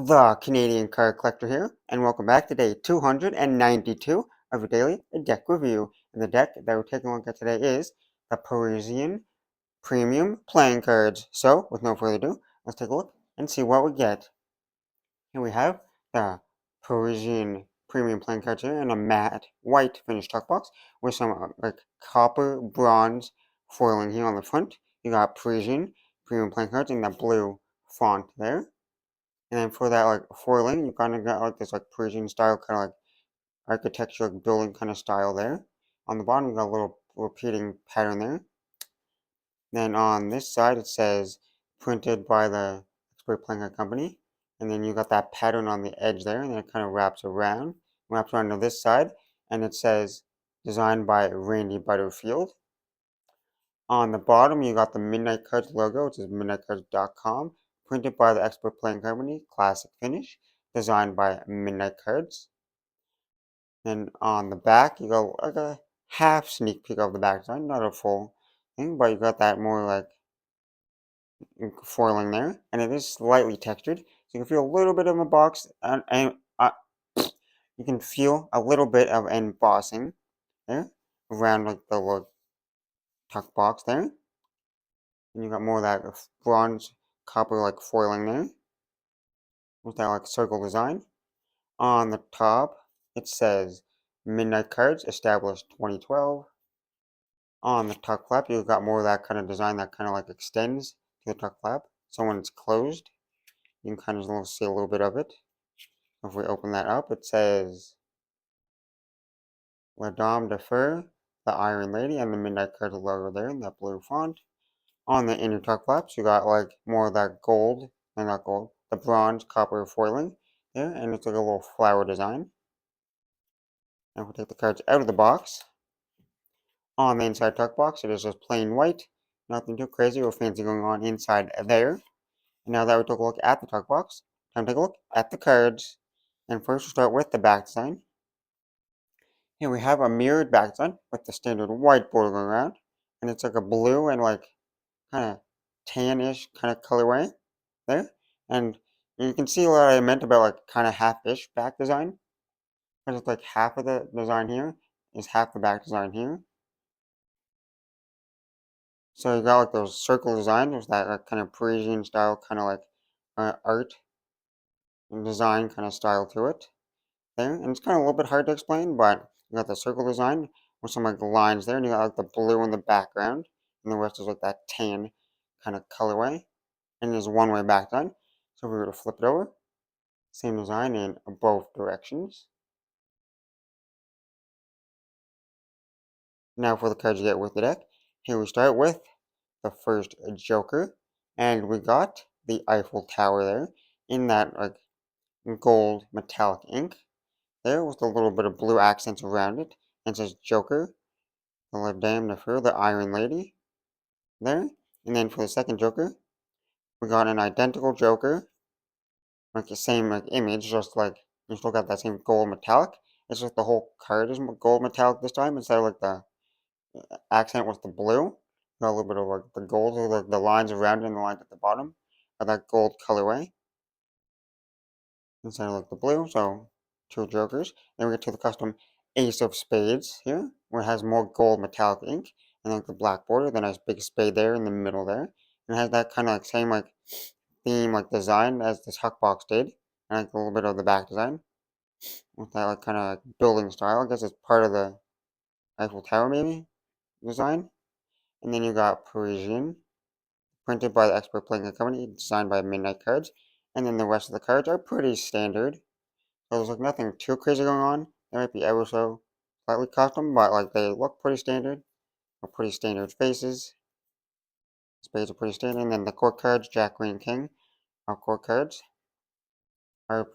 The Canadian Card Collector here, and welcome back to day 292 of a daily deck review. And the deck that we're taking a look at today is the Parisian Premium playing cards. So, with no further ado, let's take a look and see what we get. Here we have the Parisian Premium playing cards here in a matte white finished tuck box with some like copper bronze foiling here on the front. You got Parisian Premium playing cards in the blue font there. And then for that like foiling, you kind of got like this like Persian style kind of like architecture like building kind of style there. On the bottom, you got a little repeating pattern there. Then on this side, it says printed by the Expert Planker Company. And then you got that pattern on the edge there, and then it kind of wraps around to this side, and it says designed by Randy Butterfield. On the bottom, you got the Midnight Cards logo, which is midnightcards.com, printed by the Expert Playing Company, classic finish, designed by Midnight Cards. And on the back, you got like a half sneak peek of the back design, not a full thing, but you got that more like foiling there, and it is slightly textured, so you can feel a little bit of a box, and you can feel a little bit of embossing there around like the little tuck box there. And you got more of that bronze copper like foiling there with that like circle design. On the top, it says Midnight Cards established 2012. On the tuck flap, you've got more of that kind of design that kind of like extends to the tuck flap. So when it's closed, you can kind of see a little bit of it. If we open that up, it says La Dame de Fer, the Iron Lady, and the Midnight Cards logo there in that blue font. On the inner tuck flaps, you got like more of that gold, and not gold, the bronze copper foiling there, and it's like a little flower design. And we'll take the cards out of the box. On the inside tuck box, it is just plain white, nothing too crazy or fancy going on inside there. And now that we took a look at the tuck box, time to take a look at the cards. And first we'll start with the back design. Here we have a mirrored back design with the standard white border going around, and it's like a blue and like kind of tannish kind of colorway there. And you can see what I meant about like kind of half-ish back design. Because it's like half of the design here is half the back design here. So you got like those circle design. There's that like, kind of Parisian style, kind of like art and design kind of style to it there. And it's kind of a little bit hard to explain, but you got the circle design with some like lines there, and you got like the blue in the background, and the rest is like that tan kind of colorway. And there's one-way back design. So if we were to flip it over, same design in both directions. Now for the cards you get with the deck, here we start with the first Joker, and we got the Eiffel Tower there in that like gold metallic ink there with a little bit of blue accents around it, and it says Joker, the La Dame de Fer, the Iron Lady there. And then for the second Joker, we got an identical Joker, like the same like image, just like you still got that same gold metallic. It's just the whole card is gold metallic this time instead of like the accent with the blue. Got a little bit of like the gold, or like the lines around it and the lines at the bottom of that gold colorway instead of like the blue. So two jokers. Then we get to the custom Ace of Spades here, where it has more gold metallic ink and like the black border. The nice big spade there in the middle there, and it has that kind of like same like theme like design as this Huck box did, and like a little bit of the back design with that like kind of like building style. I guess it's part of the Eiffel Tower maybe design. And then you got Parisian, printed by the Expert Playing Company, designed by Midnight Cards. And then the rest of the cards are pretty standard. So there's like nothing too crazy going on. They might be ever so slightly custom, but like they look pretty standard. Or pretty standard faces. Spades are pretty standard. And then the court cards, Jack, Queen, King, our court cards are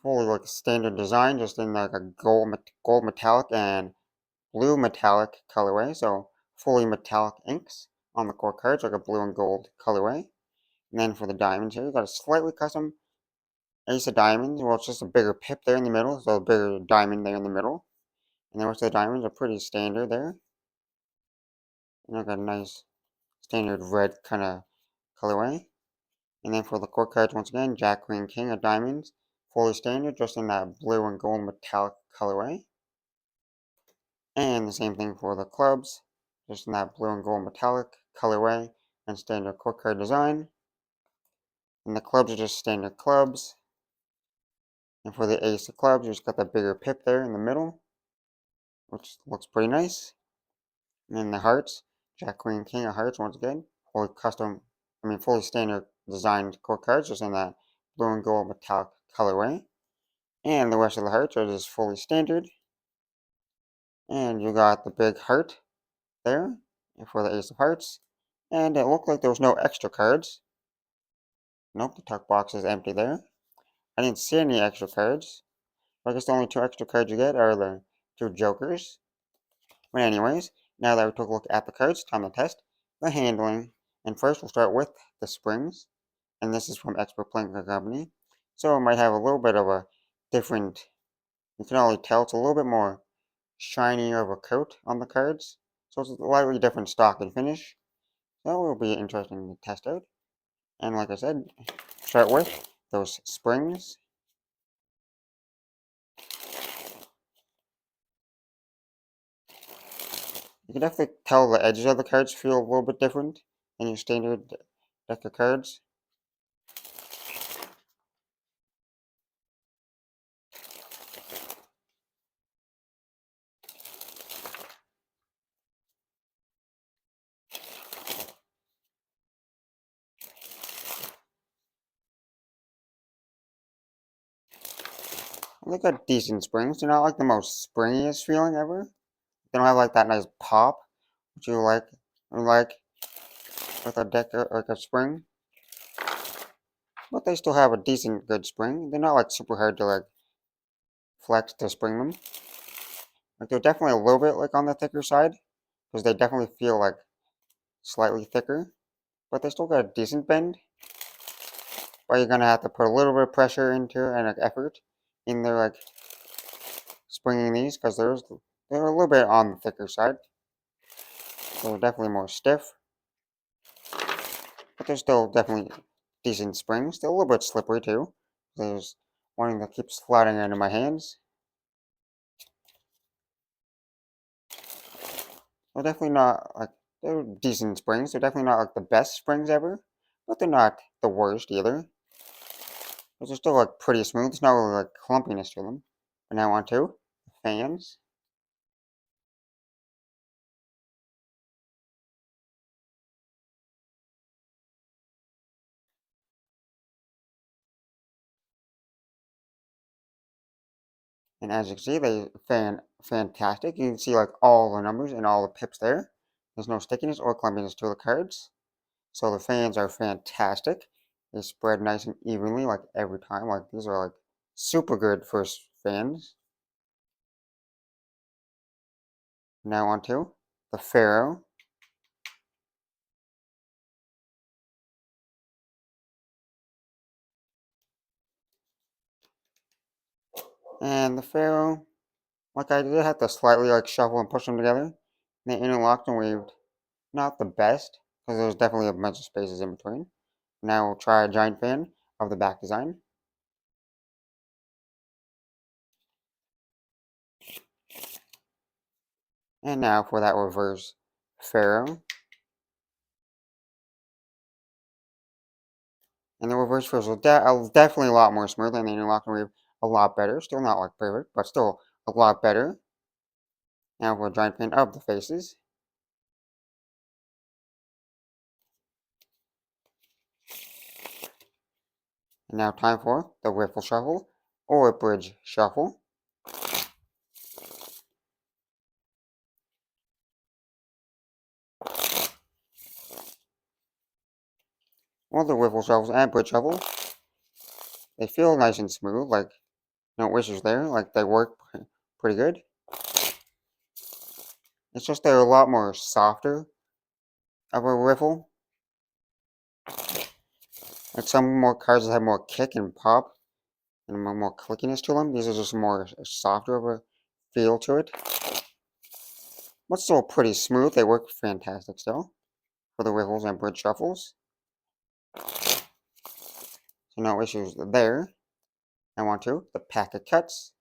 fully like standard design, just in like a gold metallic and blue metallic colorway. So fully metallic inks on the core cards, like a blue and gold colorway. And then for the diamonds here, you got a slightly custom Ace of Diamonds. Well, it's just a bigger pip there in the middle, so a bigger diamond there in the middle. And the rest of the diamonds are pretty standard there. And I got a nice standard red kind of colorway. And then for the core cards, once again, Jack, Queen, King of Diamonds, fully standard, just in that blue and gold metallic colorway. And the same thing for the clubs, just in that blue and gold metallic colorway and standard core card design. And the clubs are just standard clubs. And for the ace of clubs, you just got that bigger pip there in the middle, which looks pretty nice. And then the hearts, Jack, Queen, King of Hearts, once again, fully standard designed core cards, just in that blue and gold metallic colorway. And the rest of the hearts are just fully standard. And you got the big heart there for the ace of hearts. And it looked like there was no extra cards. Nope, the tuck box is empty there. I didn't see any extra cards. I guess the only two extra cards you get are the two jokers. But anyways, now that we took a look at the cards, time to test the handling. And first we'll start with the springs. And this is from Expert Planker Company. So it might have a little bit of a different, you can already tell it's a little bit more shiny of a coat on the cards. So it's a slightly different stock and finish. So it will be interesting to test out. And like I said, start with those springs. You can definitely tell the edges of the cards feel a little bit different than your standard deck of cards. They got decent springs. They're not like the most springiest feeling ever. They don't have like that nice pop, which you like with a deck like a spring. But they still have a decent good spring. They're not like super hard to like flex to spring them. Like they're definitely a little bit like on the thicker side, because they definitely feel like slightly thicker. But they still got a decent bend. But you're gonna have to put a little bit of pressure into and like effort in their like springing these, because they're a little bit on the thicker side. So they're definitely more stiff. But they're still definitely decent springs. They're a little bit slippery too. There's one that keeps sliding into my hands. They're definitely not like, they're decent springs. They're definitely not like the best springs ever, but they're not the worst either. They're still like pretty smooth. There's no really like clumpiness to them. But now on to fans. And as you can see, they fantastic. You can see like all the numbers and all the pips there. There's no stickiness or clumpiness to the cards. So the fans are fantastic. They spread nice and evenly like every time. Like these are like super good first fans. Now on to the Pharaoh. And the Pharaoh, like I did have to slightly like shuffle and push them together. They interlocked and weaved. Not the best, because there's definitely a bunch of spaces in between. Now we'll try a giant fan of the back design. And now for that reverse Pharaoh. And the reverse feels definitely a lot more smooth, and the interlock and weave a lot better. Still not like perfect, but still a lot better. Now for a giant fan of the faces. And now time for the Riffle Shuffle or Bridge Shuffle. Well, the Riffle Shuffles and Bridge Shuffle, they feel nice and smooth, like no issues there, like they work pretty good. It's just they're a lot more softer of a riffle. Like some more cards that have more kick and pop and more clickiness to them. These are just more softer of a feel to it. But still pretty smooth. They work fantastic still for the riffles and bridge shuffles. So no issues there. Now on to the packet cuts.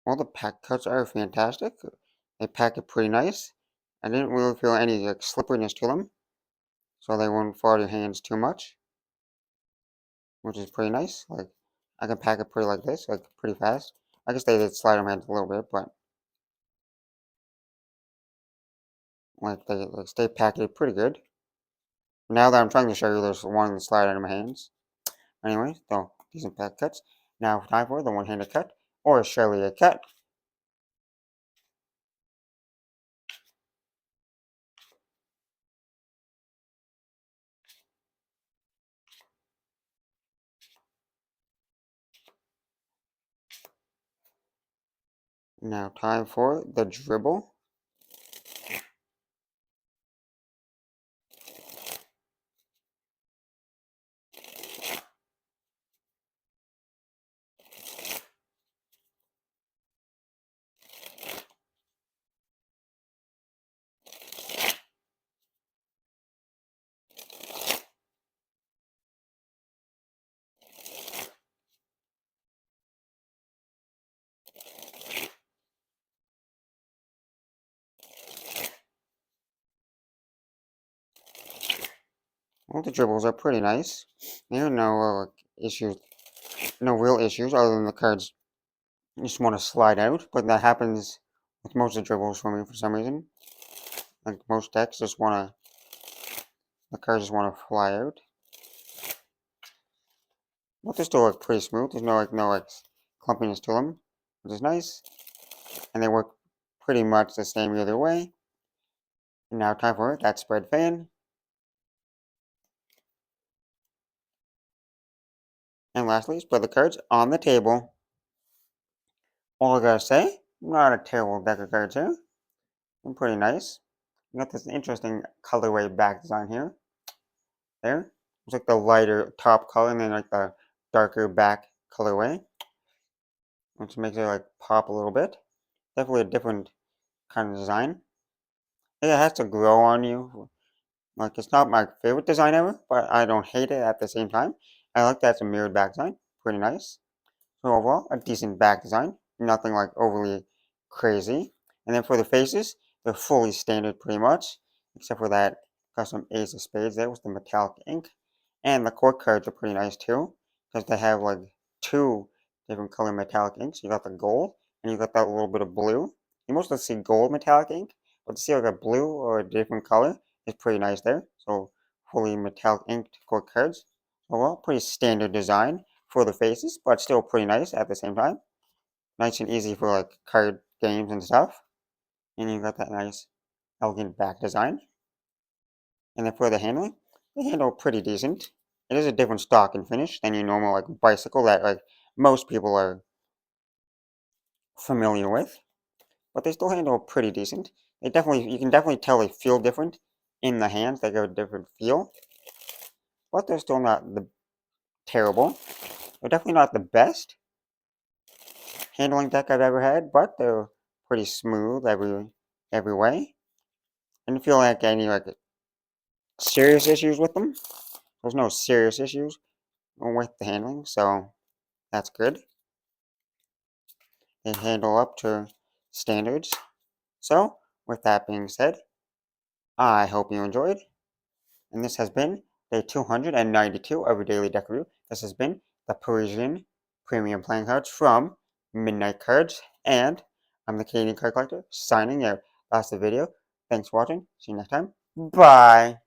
Well, the pack cuts are fantastic. They pack it pretty nice. I didn't really feel any like slipperiness to them, so they won't fall out of your hands too much, which is pretty nice. Like I can pack it pretty like this, like pretty fast. I guess they did slide on my hands a little bit, but like they like, stay packed pretty good. Now that I'm trying to show you, there's one slide out of my hands. Anyway, so decent pack cuts. Now time for the one-handed cut or a Shirley cut. Now time for the dribble. Well, the dribbles are pretty nice. There are no issues, no real issues other than the cards just want to slide out, but that happens with most of the dribbles for me for some reason. Like most decks just want to, the cards just want to fly out. But they still look pretty smooth. There's no clumpiness to them, which is nice. And they work pretty much the same either way. And now time for that spread fan. And lastly, spread the cards on the table. All I gotta say, not a terrible deck of cards here. They're pretty nice. You got this interesting colorway back design here. There. It's like the lighter top color and then like the darker back colorway. Which makes it like pop a little bit. Definitely a different kind of design. It has to grow on you. Like it's not my favorite design ever, but I don't hate it at the same time. I like that it's a mirrored back design. Pretty nice. So overall, a decent back design. Nothing like overly crazy. And then for the faces, they're fully standard pretty much, except for that custom Ace of Spades there with the metallic ink. And the court cards are pretty nice too, because they have like two different color metallic inks. You got the gold, and you got that little bit of blue. You mostly see gold metallic ink, but to see like a blue or a different color is pretty nice there. So fully metallic inked court cards. Overall, pretty standard design for the faces, but still pretty nice at the same time. Nice and easy for like card games and stuff. And you got that nice elegant back design. And then for the handle pretty decent. It is a different stock and finish than your normal like bicycle that like most people are familiar with. But they still handle pretty decent. You can definitely tell they feel different in the hands. They give a different feel. But they're still not the terrible. They're definitely not the best handling deck I've ever had, but they're pretty smooth every way. I didn't feel like any like serious issues with them. There's no serious issues with the handling, so that's good. They handle up to standards. So, with that being said, I hope you enjoyed, and this has been day 292 of your daily deck review. This has been the Parisian Premium playing cards from Midnight Cards, and I'm the Canadian Card Collector signing out. That's the video. Thanks for watching. See you next time. Bye.